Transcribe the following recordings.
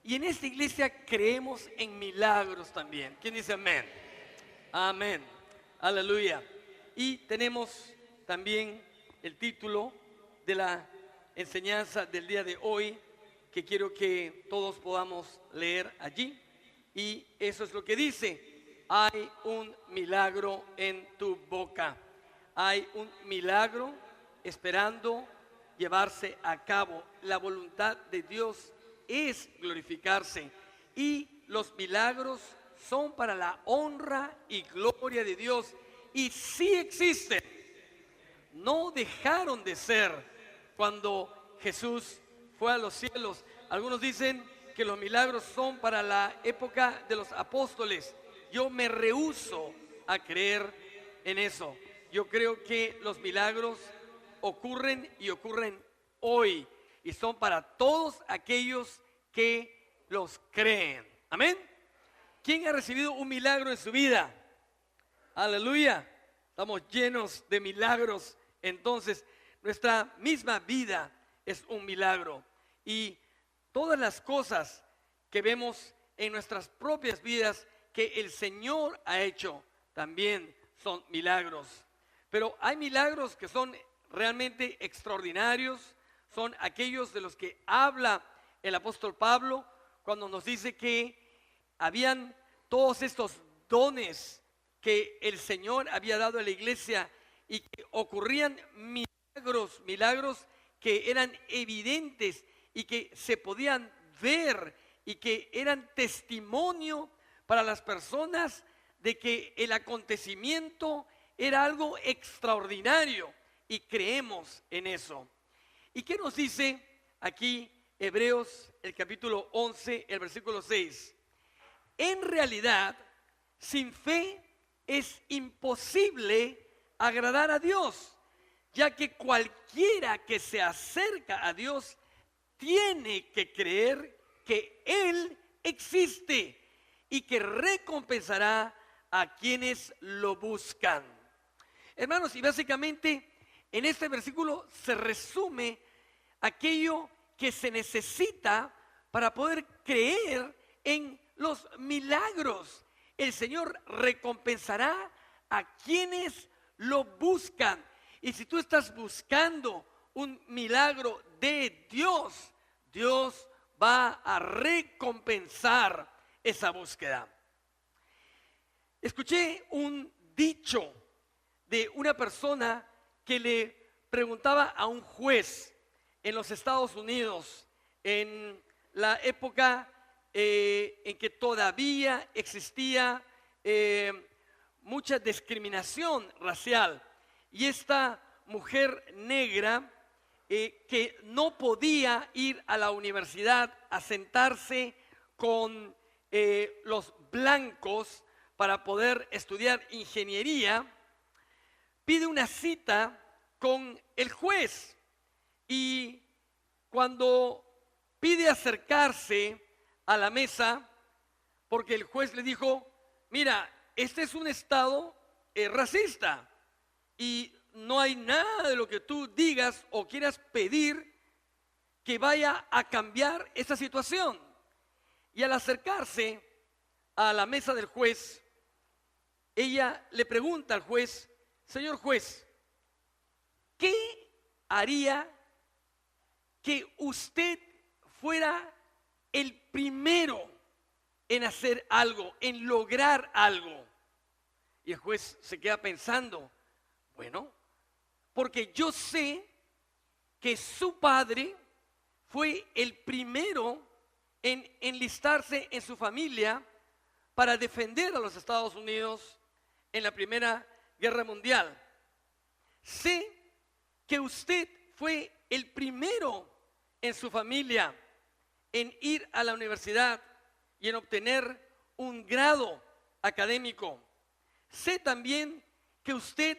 Y en esta iglesia creemos en milagros también. ¿Quién dice amén? Amén. Aleluya. Y tenemos también el título de la enseñanza del día de hoy, que quiero que todos podamos leer allí. Y eso es lo que dice: hay un milagro en tu boca. Hay un milagro esperando llevarse a cabo. La voluntad de Dios es glorificarse, y los milagros son para la honra y gloria de Dios, y sí existen. No dejaron de ser cuando Jesús fue a los cielos. Algunos dicen que los milagros son para la época de los apóstoles. Yo me rehúso a creer en eso. Yo creo que los milagros ocurren y ocurren hoy, y son para todos aquellos que los creen. Amén. ¿Quién ha recibido un milagro en su vida? Aleluya. Estamos llenos de milagros. Entonces, nuestra misma vida es un milagro. Y todas las cosas que vemos en nuestras propias vidas que el Señor ha hecho también son milagros. Pero hay milagros que son realmente extraordinarios. Son aquellos de los que habla el apóstol Pablo cuando nos dice que habían todos estos dones que el Señor había dado a la iglesia, y que ocurrían milagros que eran evidentes y que se podían ver y que eran testimonio para las personas de que el acontecimiento era algo extraordinario, y creemos en eso. ¿Y qué nos dice aquí Hebreos, el capítulo 11, el versículo 6? En realidad, sin fe es imposible agradar a Dios, ya que cualquiera que se acerca a Dios tiene que creer que Él existe y que recompensará a quienes lo buscan. Hermanos, y básicamente en este versículo se resume aquello que se necesita para poder creer en los milagros. El Señor recompensará a quienes lo buscan. Y si tú estás buscando un milagro de Dios, Dios va a recompensar esa búsqueda. Escuché un dicho de una persona que le preguntaba a un juez en los Estados Unidos, en la época en que todavía existía mucha discriminación racial, y esta mujer negra que no podía ir a la universidad a sentarse con los blancos para poder estudiar ingeniería, pide una cita con el juez. Y cuando pide acercarse a la mesa, porque el juez le dijo: mira, este es un estado racista, y no hay nada de lo que tú digas o quieras pedir que vaya a cambiar esa situación. Y al acercarse a la mesa del juez, ella le pregunta al juez: señor juez, ¿qué haría que usted fuera el primero en hacer algo, en lograr algo? Y el juez se queda pensando: bueno, porque yo sé que su padre fue el primero en enlistarse en su familia para defender a los Estados Unidos en la Primera Guerra Mundial. Sé que usted fue el primero en su familia en ir a la universidad y en obtener un grado académico. Sé también que usted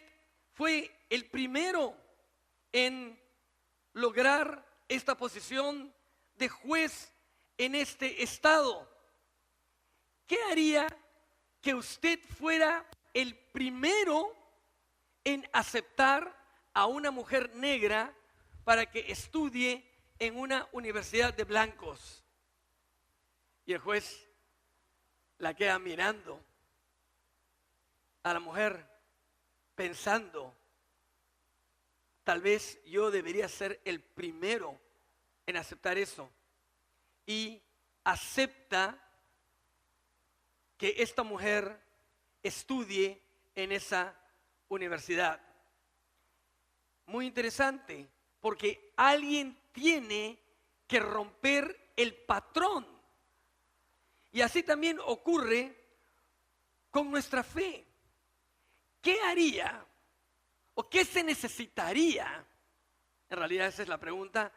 fue el primero en lograr esta posición de juez en este estado. ¿Qué haría que usted fuera el primero en aceptar a una mujer negra para que estudie en una universidad de blancos? Y el juez la queda mirando a la mujer pensando, tal vez yo debería ser el primero en aceptar eso. Y acepta que esta mujer estudie en esa universidad. Muy interesante, porque alguien tiene que romper el patrón. Y así también ocurre con nuestra fe. ¿Qué haría o qué se necesitaría? En realidad esa es la pregunta,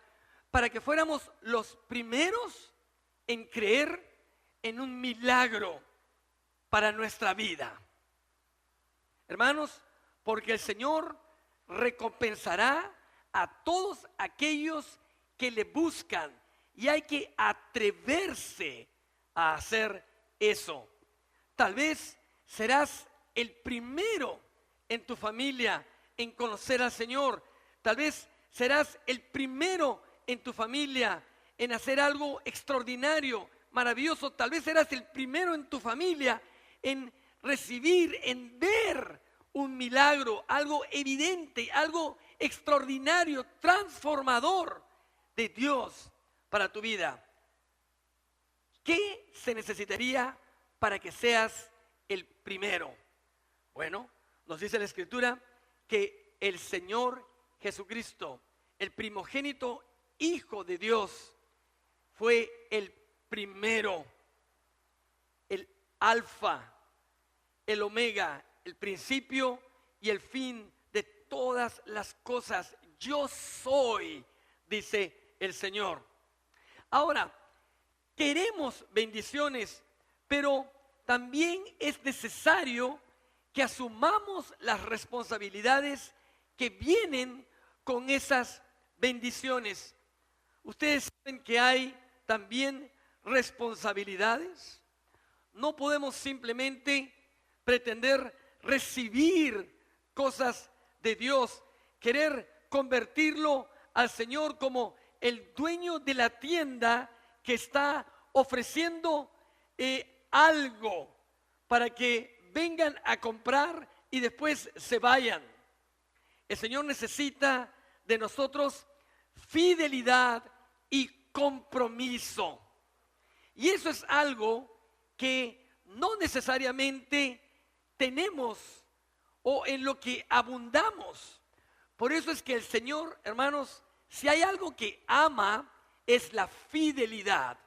para que fuéramos los primeros en creer en un milagro para nuestra vida. Hermanos, porque el Señor recompensará a todos aquellos que le buscan, y hay que atreverse a hacer eso. Tal vez serás el primero en tu familia en conocer al Señor. Tal vez serás el primero en tu familia en hacer algo extraordinario, maravilloso. Tal vez serás el primero en tu familia en recibir, en ver un milagro, algo evidente, algo extraordinario, transformador de Dios para tu vida. ¿Qué se necesitaría para que seas el primero? Bueno, nos dice la Escritura que el Señor Jesucristo, el primogénito Hijo de Dios, fue el primero, el alfa, el omega, el principio y el fin de todas las cosas. Yo soy, dice el Señor. Ahora, queremos bendiciones, pero también es necesario que asumamos las responsabilidades que vienen con esas bendiciones. Ustedes saben que hay también responsabilidades. No podemos simplemente pretender recibir cosas de Dios, querer convertirlo al Señor como el dueño de la tienda que está ofreciendo algo para que vengan a comprar y después se vayan. El Señor necesita de nosotros fidelidad y compromiso. Y eso es algo que no necesariamente tenemos o en lo que abundamos. Por eso es que el Señor, hermanos, si hay algo que ama, es la fidelidad.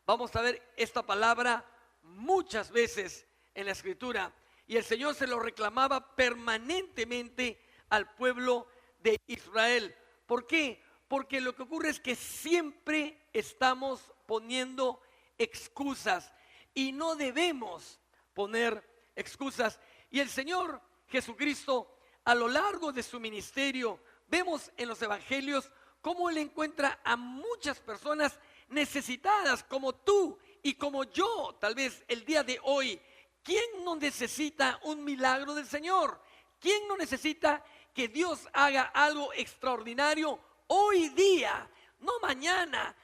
Vamos a ver esta palabra muchas veces en la Escritura, y el Señor se lo reclamaba permanentemente al pueblo de Israel. ¿Por qué? Porque lo que ocurre es que siempre estamos poniendo excusas, y no debemos poner excusas. Y el Señor Jesucristo, a lo largo de su ministerio, vemos en los evangelios cómo Él encuentra a muchas personas necesitadas, como tú y como yo, tal vez el día de hoy. ¿Quién no necesita un milagro del Señor? ¿Quién no necesita que Dios haga algo extraordinario hoy día? No mañana,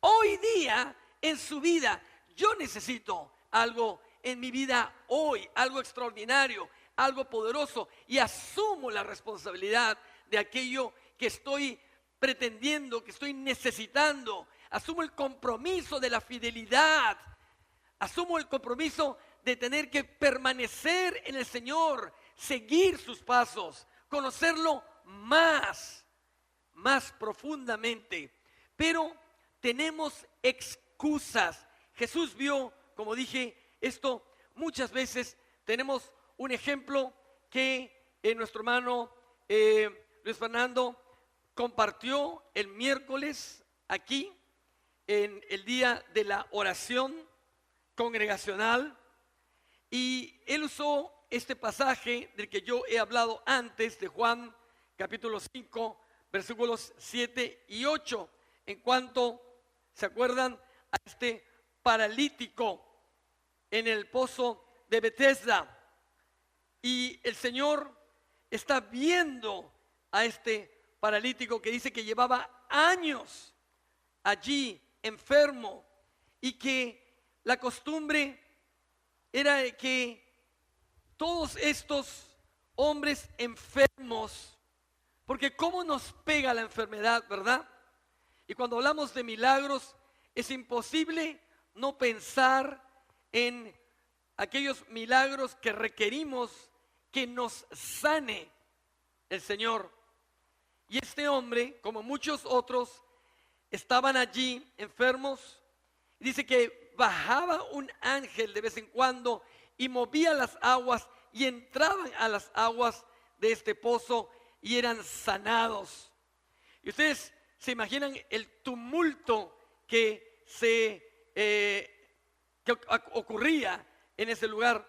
hoy día en su vida. Yo necesito algo en mi vida hoy, algo extraordinario, algo poderoso, y asumo la responsabilidad de aquello que estoy pretendiendo, que estoy necesitando. Asumo el compromiso de la fidelidad, asumo el compromiso de tener que permanecer en el Señor, seguir sus pasos, conocerlo más profundamente. Pero tenemos excusas. Jesús vio, como dije, esto muchas veces. Tenemos un ejemplo que nuestro hermano Luis Fernando compartió el miércoles aquí en el día de la oración congregacional, y él usó este pasaje del que yo he hablado antes, de Juan capítulo 5 versículos 7 y 8, en cuanto, ¿se acuerdan?, a este paralítico en el pozo de Bethesda. Y el Señor está viendo a este paralítico que dice que llevaba años allí enfermo, y que la costumbre era que todos estos hombres enfermos, porque cómo nos pega la enfermedad, ¿verdad? Y cuando hablamos de milagros, es imposible no pensar en aquellos milagros que requerimos que nos sane el Señor. Y este hombre, como muchos otros, estaban allí enfermos. Dice que bajaba un ángel de vez en cuando y movía las aguas y entraban a las aguas de este pozo y eran sanados. Y ustedes se imaginan el tumulto que ocurría en ese lugar.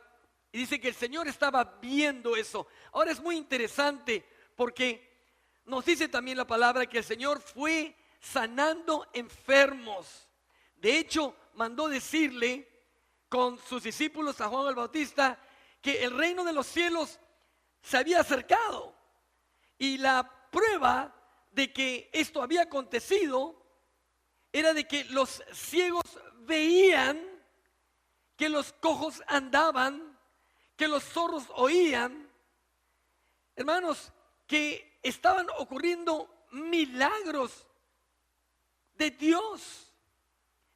Y dice que el Señor estaba viendo eso. Ahora es muy interesante porque nos dice también la palabra que el Señor fue sanando enfermos. De hecho, mandó decirle con sus discípulos a Juan el Bautista que el reino de los cielos se había acercado. Y la prueba de que esto había acontecido era de que los ciegos veían, que los cojos andaban, que los sordos oían. Hermanos, que estaban ocurriendo milagros de Dios.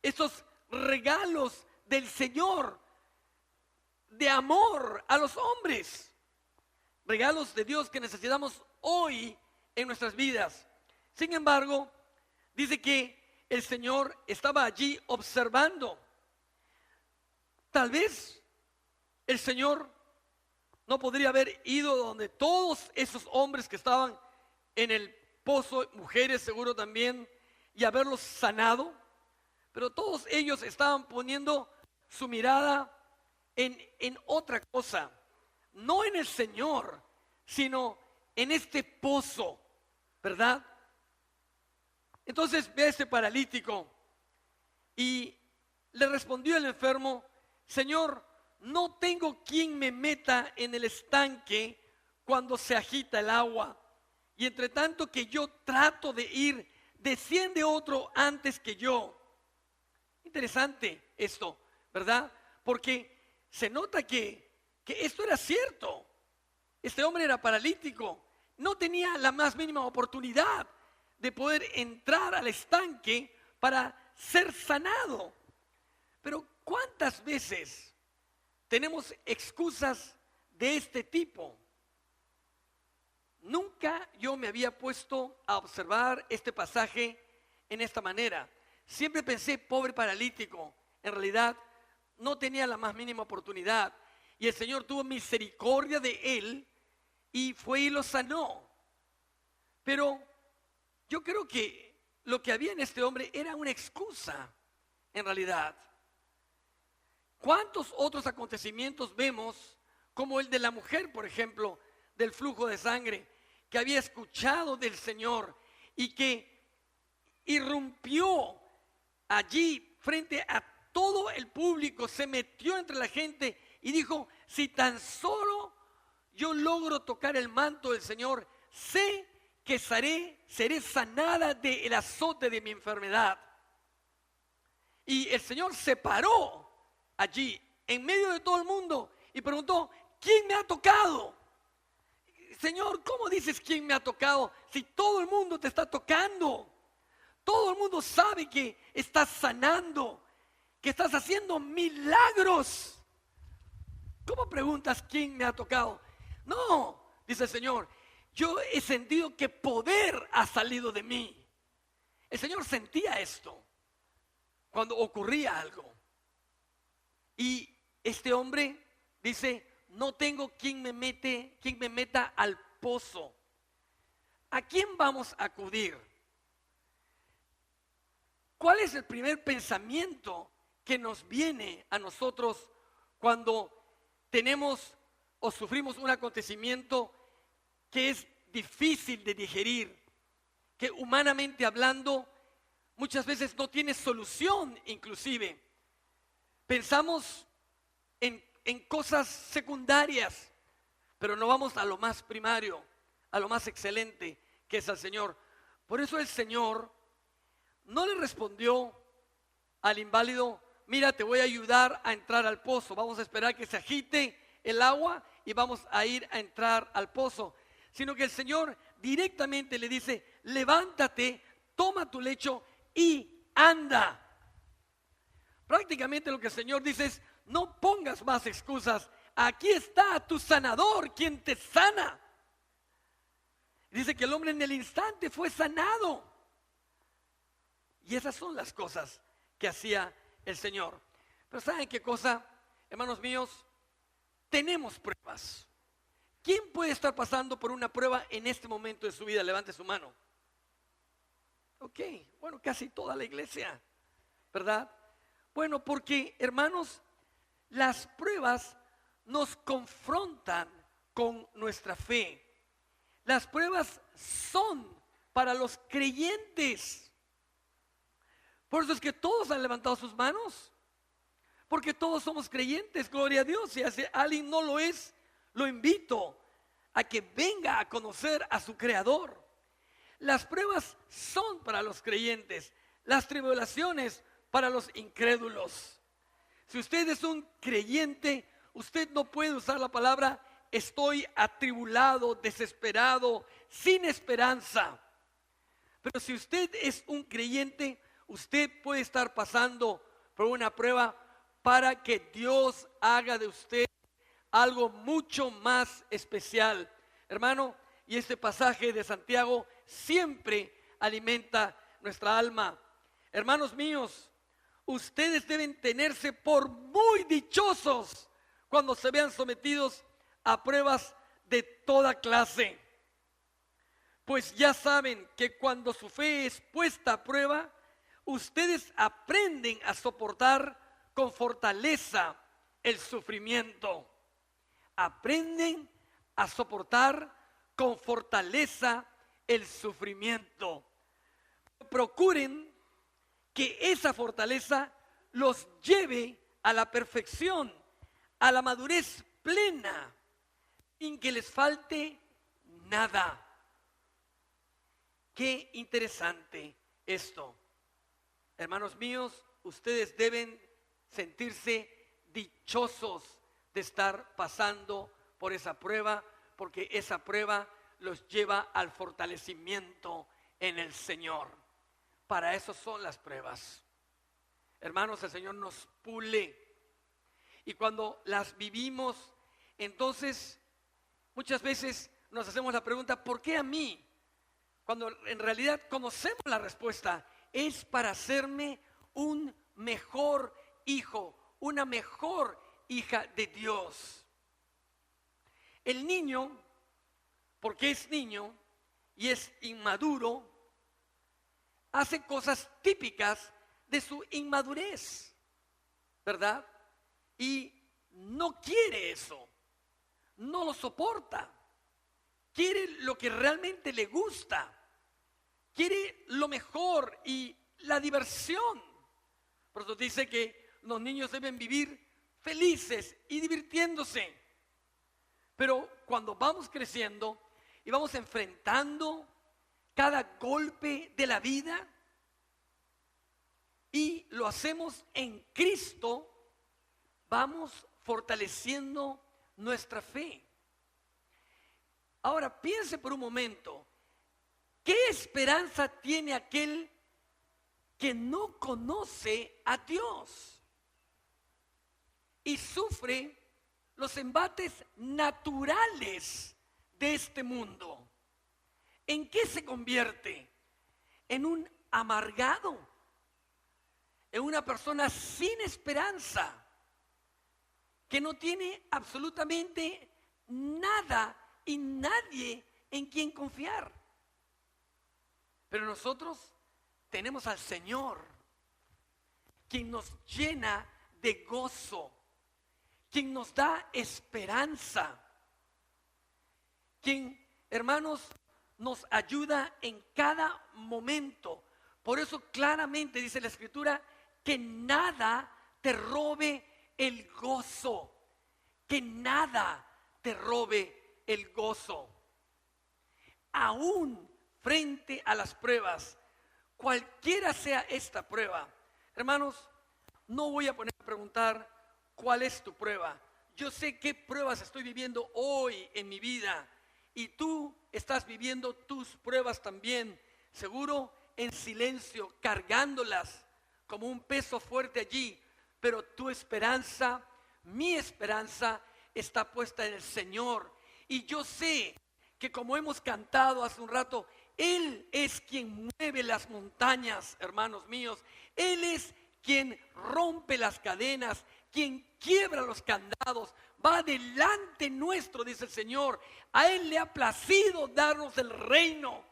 Estos regalos del Señor de amor a los hombres. Regalos de Dios que necesitamos hoy en nuestras vidas. Sin embargo, dice que el Señor estaba allí observando. Tal vez el Señor no podría haber ido donde todos esos hombres que estaban en el pozo, mujeres seguro también, y haberlos sanado. Pero todos ellos estaban poniendo su mirada en otra cosa. No en el Señor, sino en este pozo, ¿verdad? Entonces ve a este paralítico y le respondió el enfermo: Señor, no tengo quien me meta en el estanque cuando se agita el agua. Y entre tanto que yo trato de ir, desciende otro antes que yo. Interesante esto, ¿verdad? Porque se nota que esto era cierto. Este hombre era paralítico, no tenía la más mínima oportunidad de poder entrar al estanque para ser sanado. Pero ¿cuántas veces tenemos excusas de este tipo? Nunca yo me había puesto a observar este pasaje en esta manera. Siempre pensé, pobre paralítico, en realidad no tenía la más mínima oportunidad. Y el Señor tuvo misericordia de él y fue y lo sanó. Pero yo creo que lo que había en este hombre era una excusa, en realidad. ¿Cuántos otros acontecimientos vemos, como el de la mujer, por ejemplo, del flujo de sangre, que había escuchado del Señor y que irrumpió allí frente a todo el público, se metió entre la gente y dijo: si tan solo yo logro tocar el manto del Señor, sé que seré sanada del azote de mi enfermedad. Y el Señor se paró allí en medio de todo el mundo y preguntó: ¿quién me ha tocado? Señor, ¿cómo dices quién me ha tocado si todo el mundo te está tocando? Todo el mundo sabe que estás sanando, que estás haciendo milagros. ¿Cómo preguntas quién me ha tocado? No, dice el Señor, yo he sentido que poder ha salido de mí. El Señor sentía esto cuando ocurría algo. Y este hombre dice: no tengo quien me meta al pozo. ¿A quién vamos a acudir? ¿Cuál es el primer pensamiento que nos viene a nosotros cuando tenemos o sufrimos un acontecimiento que es difícil de digerir, que humanamente hablando muchas veces no tiene solución inclusive? Pensamos en cosas secundarias, pero no vamos a lo más primario, a lo más excelente, que es al Señor. Por eso el Señor no le respondió al inválido: mira, te voy a ayudar a entrar al pozo. Vamos a esperar que se agite el agua y vamos a ir a entrar al pozo. Sino que el Señor directamente le dice, levántate, toma tu lecho y anda. Prácticamente lo que el Señor dice es, no pongas más excusas. Aquí está tu sanador, quien te sana. Dice que el hombre en el instante fue sanado. Y esas son las cosas que hacía el Señor. Pero ¿saben qué cosa, hermanos míos? Tenemos pruebas. ¿Quién puede estar pasando por una prueba en este momento de su vida? Levante su mano. Ok, bueno, casi toda la iglesia, ¿verdad? Bueno, porque, hermanos, las pruebas nos confrontan con nuestra fe. Las pruebas son para los creyentes. Por eso es que todos han levantado sus manos, porque todos somos creyentes, gloria a Dios. Si alguien no lo es, lo invito a que venga a conocer a su Creador. Las pruebas son para los creyentes, las tribulaciones para los incrédulos. Si usted es un creyente, usted no puede usar la palabra estoy atribulado, desesperado, sin esperanza. Pero si usted es un creyente, usted puede estar pasando por una prueba para que Dios haga de usted algo mucho más especial. Hermano, y este pasaje de Santiago siempre alimenta nuestra alma. Hermanos míos, ustedes deben tenerse por muy dichosos cuando se vean sometidos a pruebas de toda clase. Pues ya saben que cuando su fe es puesta a prueba, ustedes aprenden a soportar con fortaleza el sufrimiento. Aprenden a soportar con fortaleza el sufrimiento. Procuren que esa fortaleza los lleve a la perfección, a la madurez plena, sin que les falte nada. Qué interesante esto. Hermanos míos, ustedes deben sentirse dichosos de estar pasando por esa prueba, porque esa prueba los lleva al fortalecimiento en el Señor. Para eso son las pruebas. Hermanos, el Señor nos pule. Y cuando las vivimos, entonces muchas veces nos hacemos la pregunta, ¿por qué a mí? Cuando en realidad conocemos la respuesta, es para hacerme un mejor hijo, una mejor hija de Dios. El niño, porque es niño y es inmaduro, hace cosas típicas de su inmadurez, ¿verdad? Y no quiere eso, no lo soporta. Quiere lo que realmente le gusta, quiere lo mejor y la diversión. Por eso dice que los niños deben vivir felices y divirtiéndose. Pero cuando vamos creciendo y vamos enfrentando cada golpe de la vida y lo hacemos en Cristo, vamos fortaleciendo nuestra fe. Ahora piense por un momento, ¿qué esperanza tiene aquel que no conoce a Dios y sufre los embates naturales de este mundo? ¿En qué se convierte? En un amargado, en una persona sin esperanza, que no tiene absolutamente nada y nadie en quien confiar. Pero nosotros tenemos al Señor, quien nos llena de gozo, quien nos da esperanza, quien, hermanos, nos ayuda en cada momento. Por eso claramente dice la Escritura que nada te robe el gozo, que nada te robe el gozo. Aún frente a las pruebas, cualquiera sea esta prueba, hermanos, no voy a poner a preguntar cuál es tu prueba. Yo sé qué pruebas estoy viviendo hoy en mi vida y tú estás viviendo tus pruebas también, seguro en silencio, cargándolas como un peso fuerte allí, pero tu esperanza, mi esperanza está puesta en el Señor. Y yo sé que, como hemos cantado hace un rato, Él es quien mueve las montañas, hermanos míos. Él es quien rompe las cadenas, quien quiebra los candados, va delante nuestro, dice el Señor. A Él le ha placido darnos el reino.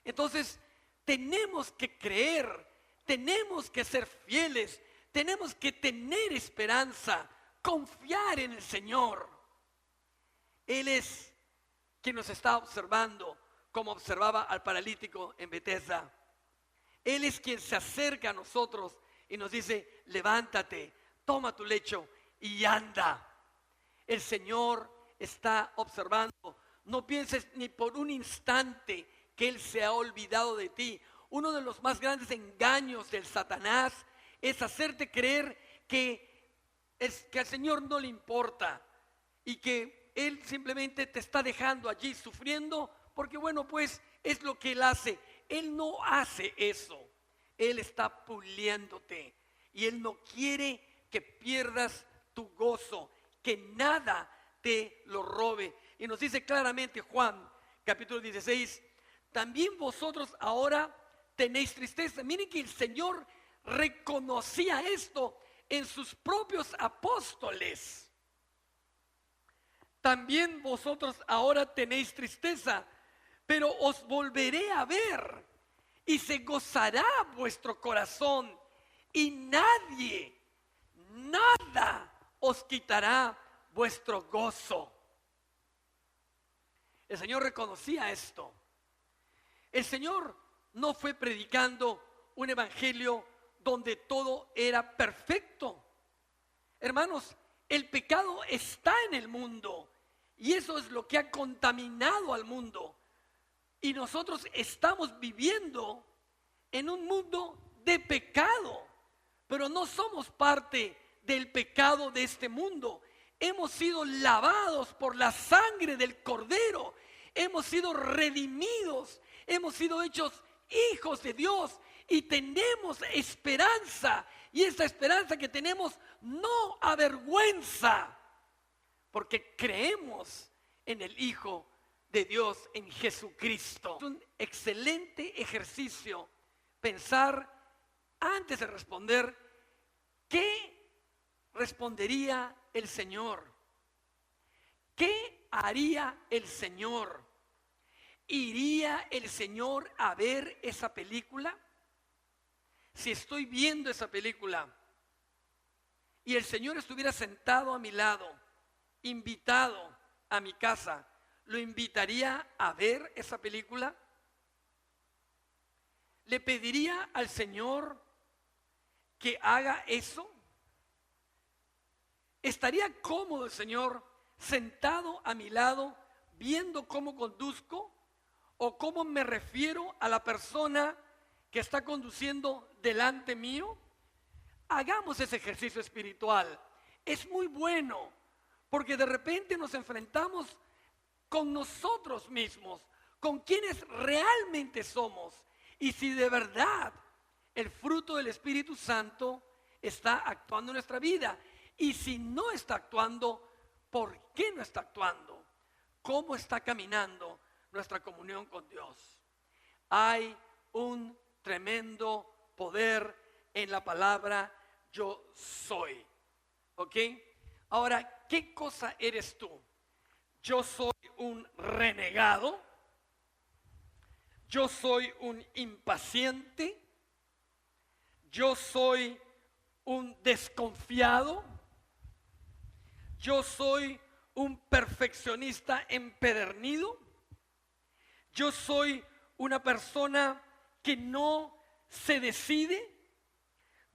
Entonces, tenemos que creer, tenemos que ser fieles, tenemos que tener esperanza, confiar en el Señor. Él es quien nos está observando, como observaba al paralítico en Betesda. Él es quien se acerca a nosotros y nos dice: levántate, toma tu lecho y anda. El Señor está observando. No pienses ni por un instante que Él se ha olvidado de ti. Uno de los más grandes engaños del Satanás es hacerte creer que al Señor no le importa y que Él simplemente te está dejando allí sufriendo porque, bueno, pues es lo que Él hace. Él no hace eso. Él está puliéndote y Él no quiere que pierdas tu gozo, que nada te lo robe. Y nos dice claramente Juan, capítulo 16, también vosotros ahora tenéis tristeza. Miren que el Señor reconocía esto en sus propios apóstoles. También vosotros ahora tenéis tristeza, pero os volveré a ver y se gozará vuestro corazón y nadie, nada os quitará vuestro gozo. El Señor reconocía esto. El Señor no fue predicando un evangelio donde todo era perfecto. Hermanos, el pecado está en el mundo y eso es lo que ha contaminado al mundo. Y nosotros estamos viviendo en un mundo de pecado, pero no somos parte del pecado de este mundo. Hemos sido lavados por la sangre del Cordero, hemos sido redimidos, hemos sido hechos hijos de Dios y tenemos esperanza. Y esa esperanza que tenemos no avergüenza, porque creemos en el Hijo de Dios, en Jesucristo. Es un excelente ejercicio pensar antes de responder qué respondería el Señor. ¿Qué haría el Señor? ¿Iría el Señor a ver esa película? Si estoy viendo esa película y el Señor estuviera sentado a mi lado, invitado a mi casa, ¿lo invitaría a ver esa película? ¿Le pediría al Señor que haga eso? ¿Estaría cómodo el Señor sentado a mi lado viendo cómo conduzco o cómo me refiero a la persona que está conduciendo delante mío? Hagamos ese ejercicio espiritual. Es muy bueno porque de repente nos enfrentamos con nosotros mismos, con quienes realmente somos. Y si de verdad el fruto del Espíritu Santo está actuando en nuestra vida. Y si no está actuando, ¿por qué no está actuando? ¿Cómo está caminando nuestra comunión con Dios? Hay un tremendo poder en la palabra yo soy. ¿Ok? Ahora, ¿qué cosa eres tú? Yo soy un renegado. Yo soy un impaciente. Yo soy un desconfiado. Yo soy un perfeccionista empedernido. Yo soy una persona que no se decide.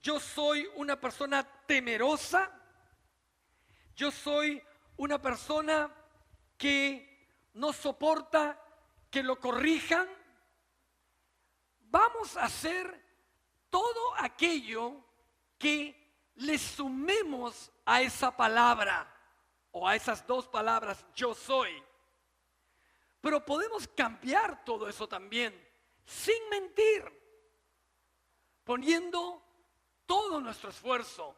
Yo soy una persona temerosa. Yo soy una persona que no soporta que lo corrijan. Vamos a hacer todo aquello que le sumemos a esa palabra o a esas dos palabras, yo soy. Pero podemos cambiar todo eso también, sin mentir, poniendo todo nuestro esfuerzo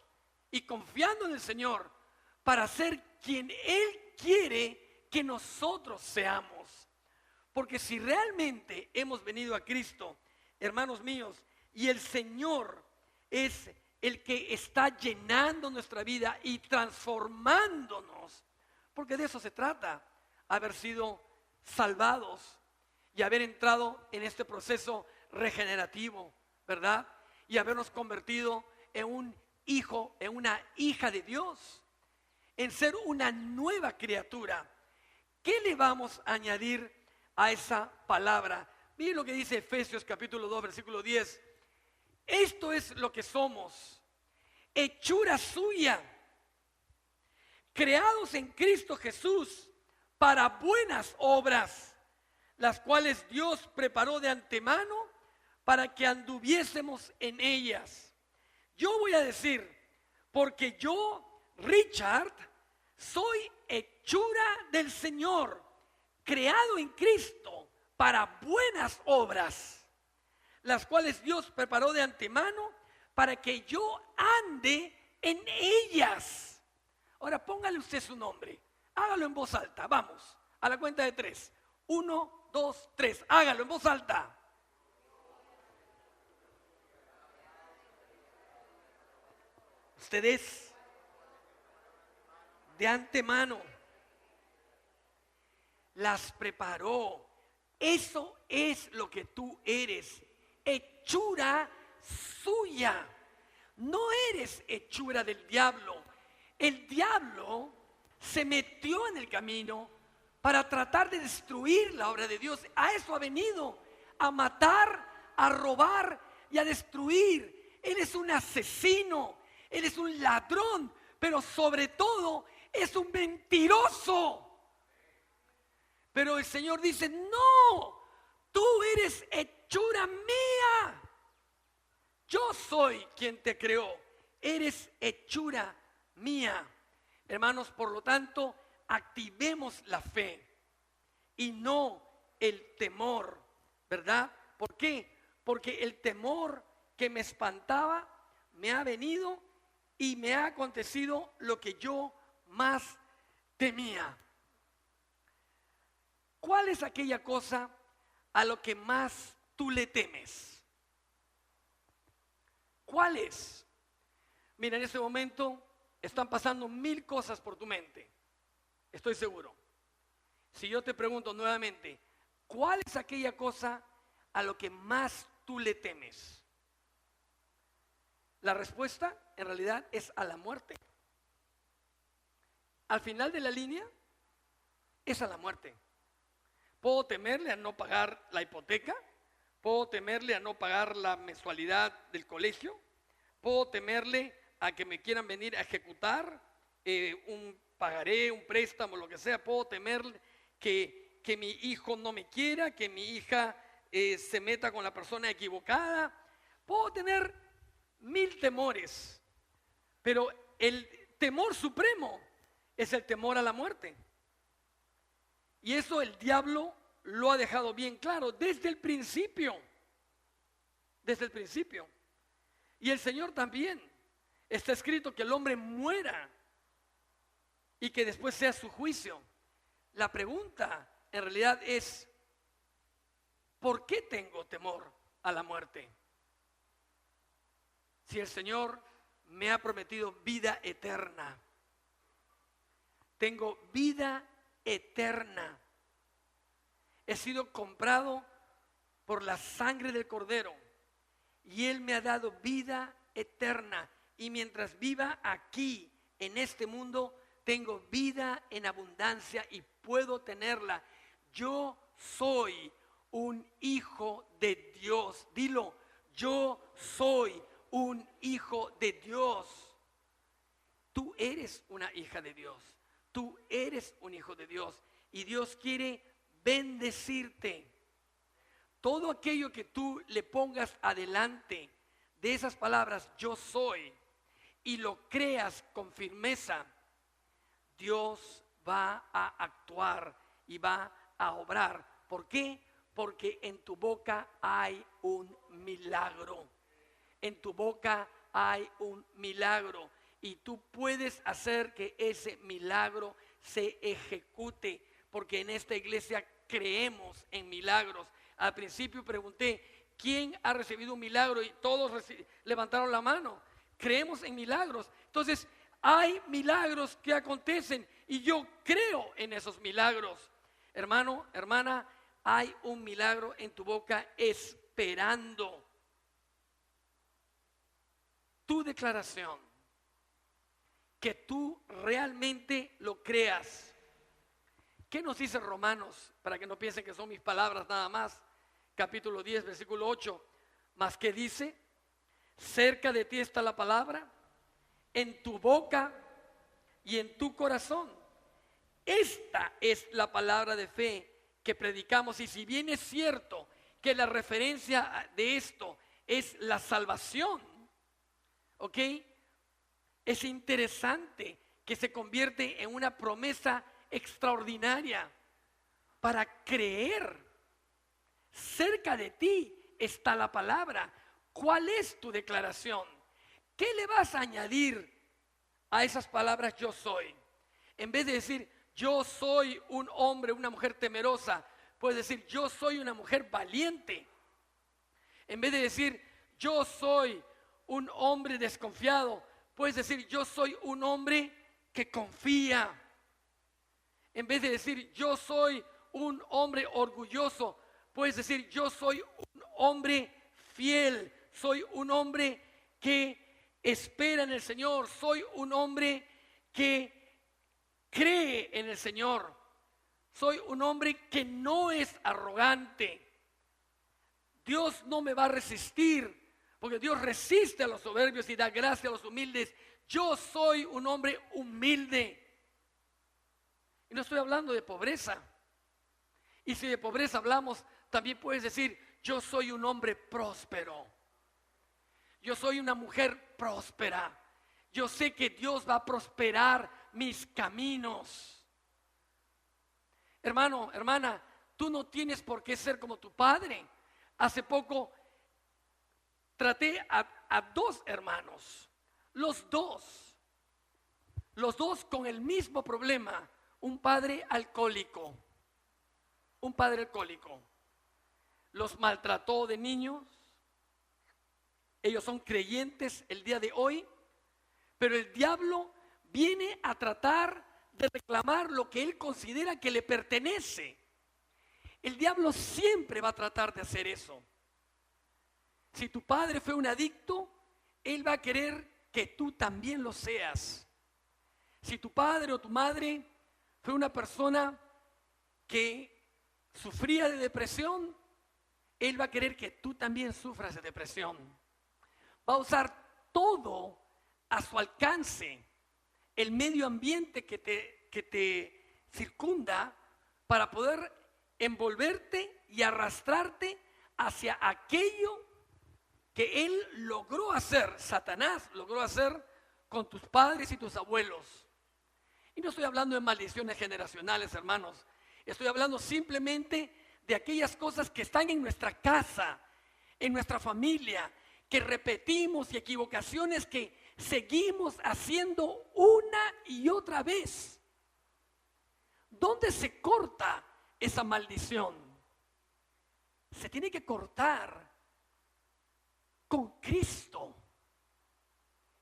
y confiando en el Señor para ser quien Él quiere que nosotros seamos. Porque si realmente hemos venido a Cristo, hermanos míos, y el Señor es el que está llenando nuestra vida y transformándonos, porque de eso se trata, haber sido salvados y haber entrado en este proceso regenerativo, ¿verdad? Y habernos convertido en un hijo, en una hija de Dios, en ser una nueva criatura. ¿Qué le vamos a añadir a esa palabra? Miren lo que dice Efesios capítulo 2, versículo 10. Esto es lo que somos, hechura suya, creados en Cristo Jesús para buenas obras, las cuales Dios preparó de antemano para que anduviésemos en ellas. Yo voy a decir, porque yo, Richard, soy hechura del Señor, creado en Cristo para buenas obras, las cuales Dios preparó de antemano para que yo ande en ellas. Ahora póngale usted su nombre, hágalo en voz alta, vamos, a la cuenta de 3. 1, 2, 3, hágalo en voz alta. Ustedes de antemano las preparó. Eso es lo que tú eres, hechura suya. No eres hechura del diablo. El diablo se metió en el camino para tratar de destruir la obra de Dios. A eso ha venido, a matar, a robar y a destruir. Él es un asesino, él es un ladrón, pero sobre todo es un mentiroso. Pero el Señor dice, no, tú eres hechura mía. Yo soy quien te creó, eres hechura mía. Hermanos, por lo tanto, activemos la fe y no el temor, ¿verdad? ¿Por qué? Porque el temor que me espantaba me ha venido y me ha acontecido lo que yo más temía. ¿Cuál es aquella cosa a lo que más tú le temes? ¿Cuál es? Mira, en este momento están pasando 1000 cosas por tu mente. Estoy seguro. Si yo te pregunto nuevamente, ¿cuál es aquella cosa a lo que más tú le temes? La respuesta en realidad es a la muerte. Al final de la línea es a la muerte. Puedo temerle a no pagar la hipoteca, puedo temerle a no pagar la mensualidad del colegio, puedo temerle a que me quieran venir a ejecutar un pagaré, un préstamo, lo que sea. Puedo temer que mi hijo no me quiera, que mi hija se meta con la persona equivocada. Puedo tener 1000 temores, pero el temor supremo es el temor a la muerte. Y eso el diablo lo ha dejado bien claro desde el principio. Desde el principio. Y el Señor también. Está escrito que el hombre muera y que después sea su juicio. La pregunta en realidad es, ¿por qué tengo temor a la muerte? Si el Señor me ha prometido vida eterna. Tengo vida eterna. He sido comprado por la sangre del Cordero y Él me ha dado vida eterna. Y mientras viva aquí, en este mundo, tengo vida en abundancia y puedo tenerla. Yo soy un hijo de Dios. Dilo, yo soy un hijo de Dios. Tú eres una hija de Dios. Tú eres un hijo de Dios. Y Dios quiere bendecirte. Todo aquello que tú le pongas adelante de esas palabras, yo soy, y lo creas con firmeza, Dios va a actuar y va a obrar. ¿Por qué? Porque en tu boca hay un milagro. En tu boca hay un milagro. Y tú puedes hacer que ese milagro se ejecute. Porque en esta iglesia creemos en milagros. Al principio pregunté, ¿quién ha recibido un milagro? Y todos levantaron la mano. Creemos en milagros. Entonces, hay milagros que acontecen y yo creo en esos milagros. Hermano, hermana, hay un milagro en tu boca esperando tu declaración, que tú realmente lo creas. ¿Qué nos dice Romanos? Para que no piensen que son mis palabras nada más. Capítulo 10, versículo 8. Mas ¿qué dice? Cerca de ti está la palabra, en tu boca y en tu corazón. Esta es la palabra de fe que predicamos. Y si bien es cierto que la referencia de esto es la salvación, ¿ok? Es interesante que se convierte en una promesa extraordinaria para creer. Cerca de ti está la palabra. ¿Cuál es tu declaración? ¿Qué le vas a añadir a esas palabras yo soy? En vez de decir yo soy un hombre, una mujer temerosa, puedes decir yo soy una mujer valiente. En vez de decir yo soy un hombre desconfiado, puedes decir yo soy un hombre que confía. En vez de decir yo soy un hombre orgulloso, puedes decir yo soy un hombre fiel, soy un hombre que espera en el Señor, soy un hombre que cree en el Señor, soy un hombre que no es arrogante. Dios no me va a resistir, porque Dios resiste a los soberbios y da gracia a los humildes. Yo soy un hombre humilde. Y no estoy hablando de pobreza. Y si de pobreza hablamos, también puedes decir, yo soy un hombre próspero. Yo soy una mujer próspera. Yo sé que Dios va a prosperar mis caminos. Hermano, hermana, tú no tienes por qué ser como tu padre. Hace poco traté a dos hermanos, los dos con el mismo problema. Un padre alcohólico. Los maltrató de niños. Ellos son creyentes el día de hoy, pero el diablo viene a tratar de reclamar lo que él considera que le pertenece. El diablo siempre va a tratar de hacer eso. Si tu padre fue un adicto, él va a querer que tú también lo seas. Si tu padre o tu madre fue una persona que sufría de depresión, él va a querer que tú también sufras de depresión. Va a usar todo a su alcance, el medio ambiente que te circunda, para poder envolverte y arrastrarte hacia aquello que él logró hacer, Satanás logró hacer con tus padres y tus abuelos. Y no estoy hablando de maldiciones generacionales, hermanos. Estoy hablando simplemente de aquellas cosas que están en nuestra casa, en nuestra familia, que repetimos, y equivocaciones que seguimos haciendo una y otra vez. ¿Dónde se corta esa maldición? Se tiene que cortar con Cristo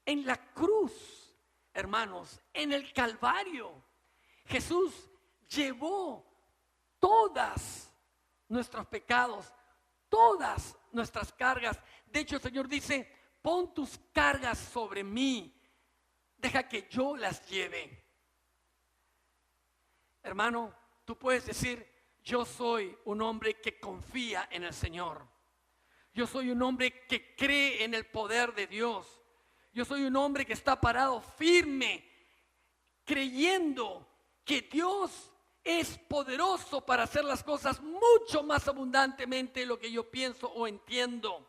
en la cruz, hermanos, en el Calvario. Jesús llevó todas nuestros pecados, todas nuestras cargas. De hecho, el Señor dice, pon tus cargas sobre mí, deja que yo las lleve. Hermano, tú puedes decir, yo soy un hombre que confía en el Señor. Yo soy un hombre que cree en el poder de Dios. Yo soy un hombre que está parado firme, creyendo que Dios es poderoso para hacer las cosas mucho más abundantemente de lo que yo pienso o entiendo.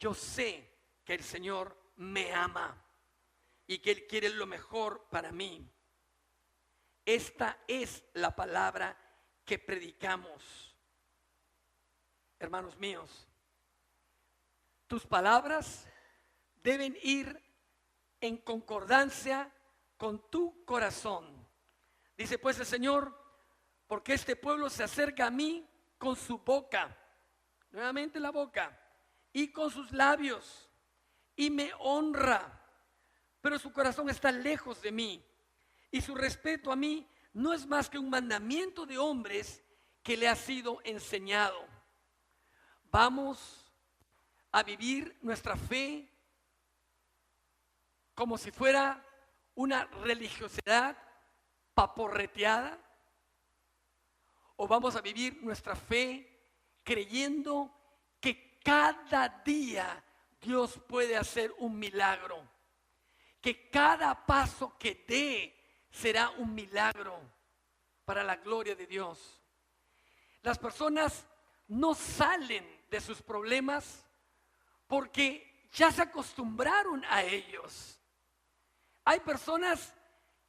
Yo sé que el Señor me ama y que Él quiere lo mejor para mí. Esta es la palabra que predicamos. Hermanos míos, tus palabras deben ir en concordancia con tu corazón. Dice pues el Señor, porque este pueblo se acerca a mí con su boca, nuevamente la boca, y con sus labios, y me honra, pero su corazón está lejos de mí, y su respeto a mí no es más que un mandamiento de hombres que le ha sido enseñado. Vamos a vivir nuestra fe como si fuera una religiosidad paporreteada, o vamos a vivir nuestra fe creyendo que cada día Dios puede hacer un milagro, que cada paso que dé será un milagro para la gloria de Dios. Las personas no salen de sus problemas porque ya se acostumbraron a ellos. Hay personas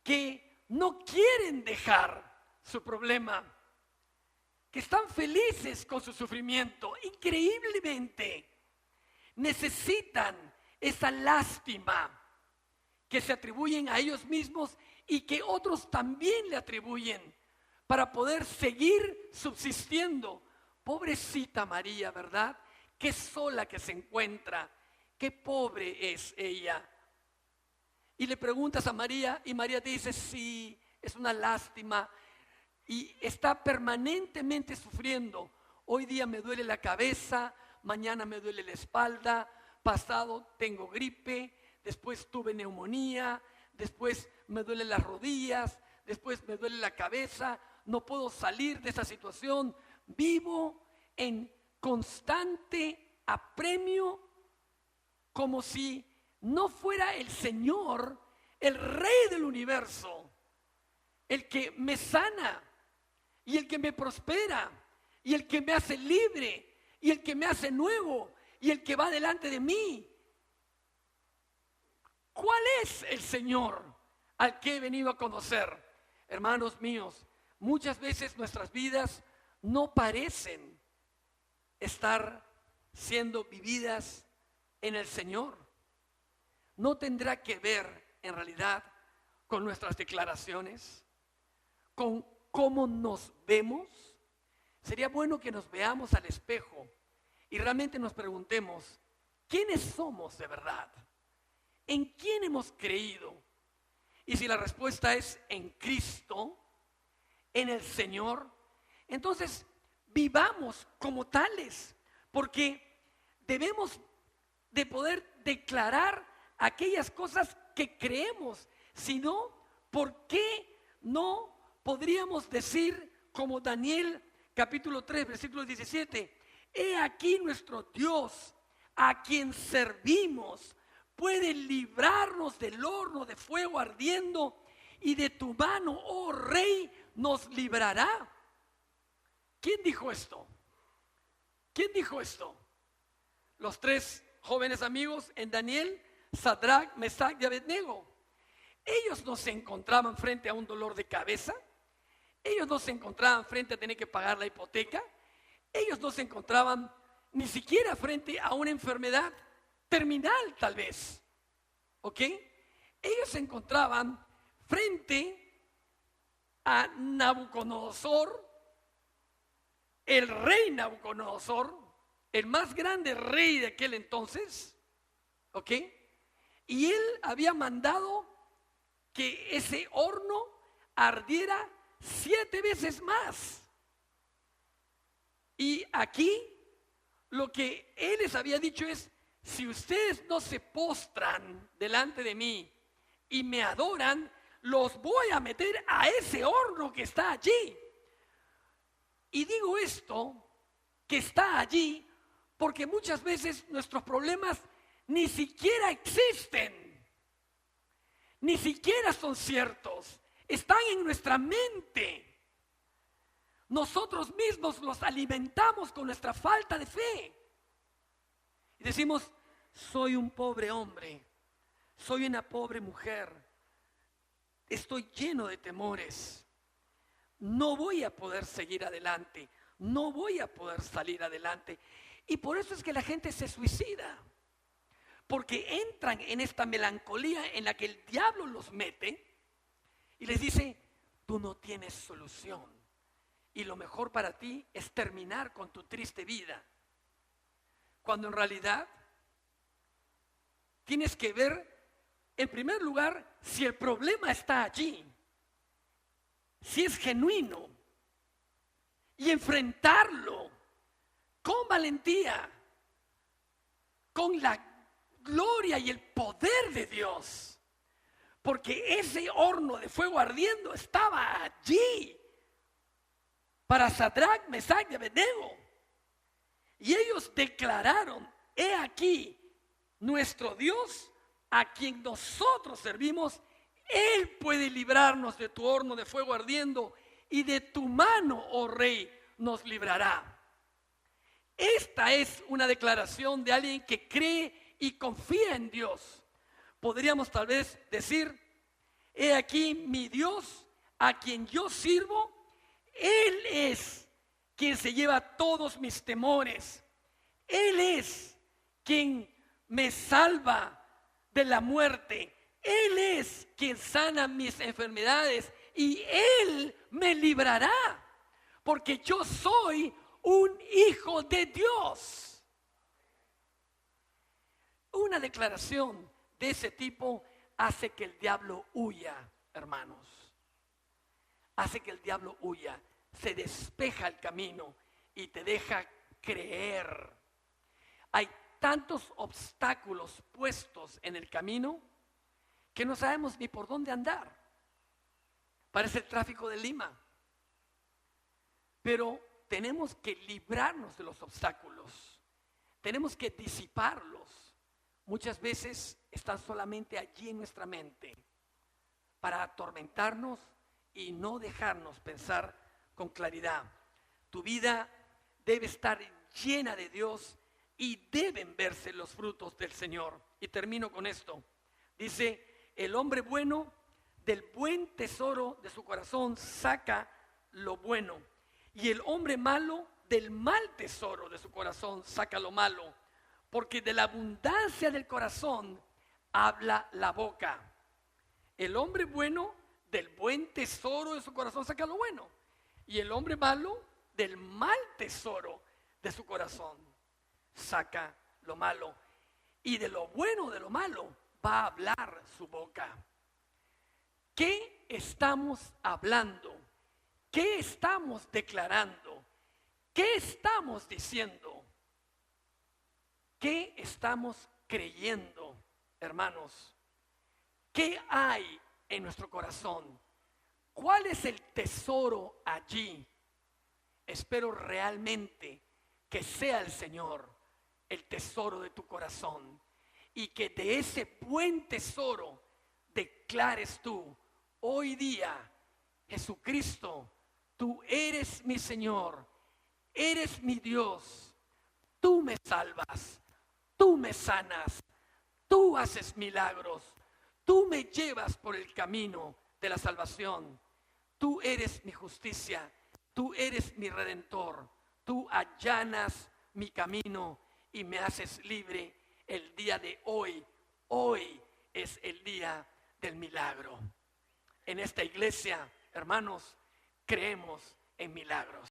que no quieren dejar su problema, que están felices con su sufrimiento. Increíblemente necesitan esa lástima que se atribuyen a ellos mismos y que otros también le atribuyen para poder seguir subsistiendo. Pobrecita María, ¿verdad? Qué sola que se encuentra, qué pobre es ella. Y le preguntas a María y María te dice, sí, es una lástima. Y está permanentemente sufriendo. Hoy día me duele la cabeza, mañana me duele la espalda, pasado tengo gripe, después tuve neumonía, después me duelen las rodillas, después me duele la cabeza, no puedo salir de esa situación. Vivo en constante apremio, como si no fuera el Señor, el Rey del universo, el que me sana y el que me prospera y el que me hace libre y el que me hace nuevo y el que va delante de mí. ¿Cuál es el Señor al que he venido a conocer? Hermanos míos, muchas veces nuestras vidas no parecen estar siendo vividas en el Señor. No tendrá que ver en realidad con nuestras declaraciones, con cómo nos vemos. Sería bueno que nos veamos al espejo y realmente nos preguntemos, ¿quiénes somos de verdad? ¿En quién hemos creído? Y si la respuesta es en Cristo, en el Señor, entonces vivamos como tales, porque debemos de poder declarar aquellas cosas que creemos. Si no, ¿por qué no podríamos decir como Daniel capítulo 3 versículo 17? He aquí nuestro Dios, a quien servimos, puede librarnos del horno de fuego ardiendo, y de tu mano, oh Rey, nos librará. ¿Quién dijo esto? ¿Quién dijo esto? Los tres jóvenes amigos en Daniel, Sadrach, Mesach y Abednego. Ellos no se encontraban frente a un dolor de cabeza. Ellos no se encontraban frente a tener que pagar la hipoteca. Ellos no se encontraban ni siquiera frente a una enfermedad terminal, tal vez. ¿Ok? Ellos se encontraban frente a Nabucodonosor, el rey Nabucodonosor, el más grande rey de aquel entonces. ¿Ok? Y él había mandado que ese horno ardiera 7 veces más. Y aquí lo que él les había dicho es, si ustedes no se postran delante de mí y me adoran, los voy a meter a ese horno que está allí. Y digo esto, que está allí, porque muchas veces nuestros problemas ni siquiera existen, ni siquiera son ciertos, están en nuestra mente. Nosotros mismos los alimentamos con nuestra falta de fe. Y decimos, soy un pobre hombre, soy una pobre mujer, estoy lleno de temores, no voy a poder seguir adelante, no voy a poder salir adelante. Y por eso es que la gente se suicida, porque entran en esta melancolía en la que el diablo los mete y les dice: tú no tienes solución y lo mejor para ti es terminar con tu triste vida. Cuando en realidad tienes que ver, en primer lugar, si el problema está allí, si es genuino, y enfrentarlo con valentía, con la gloria y el poder de Dios. Porque ese horno de fuego ardiendo estaba allí para Sadrach, Mesach y Abednego. Y ellos declararon: he aquí nuestro Dios, a quien nosotros servimos. Él puede librarnos de tu horno de fuego ardiendo, y de tu mano, oh rey, nos librará. Esta es una declaración de alguien que cree y confía en Dios. Podríamos tal vez decir: he aquí mi Dios, a quien yo sirvo. Él es quien se lleva todos mis temores. Él es quien me salva de la muerte. Él es quien sana mis enfermedades y Él me librará, porque yo soy un hijo de Dios. Una declaración de ese tipo hace que el diablo huya, hermanos. Hace que el diablo huya, se despeja el camino y te deja creer. Hay tantos obstáculos puestos en el camino que no sabemos ni por dónde andar. Parece el tráfico de Lima. Pero tenemos que librarnos de los obstáculos. Tenemos que disiparlos. Muchas veces están solamente allí en nuestra mente para atormentarnos y no dejarnos pensar con claridad. Tu vida debe estar llena de Dios y deben verse los frutos del Señor. Y termino con esto. Dice: el hombre bueno del buen tesoro de su corazón saca lo bueno, y el hombre malo del mal tesoro de su corazón saca lo malo, porque de la abundancia del corazón habla la boca. El hombre bueno del buen tesoro de su corazón saca lo bueno, y el hombre malo del mal tesoro de su corazón saca lo malo. Y de lo bueno de lo malo va a hablar su boca. ¿Qué estamos hablando? ¿Qué estamos declarando? ¿Qué estamos diciendo? ¿Qué estamos creyendo, hermanos? ¿Qué hay en nuestro corazón? ¿Cuál es el tesoro allí? Espero realmente que sea el Señor el tesoro de tu corazón, y que de ese buen tesoro declares tú: hoy día, Jesucristo, tú eres mi Señor, eres mi Dios, tú me salvas, tú me sanas, tú haces milagros, tú me llevas por el camino de la salvación, tú eres mi justicia, tú eres mi redentor, tú allanas mi camino y me haces libre el día de hoy. Hoy es el día del milagro. En esta iglesia, hermanos, creemos en milagros.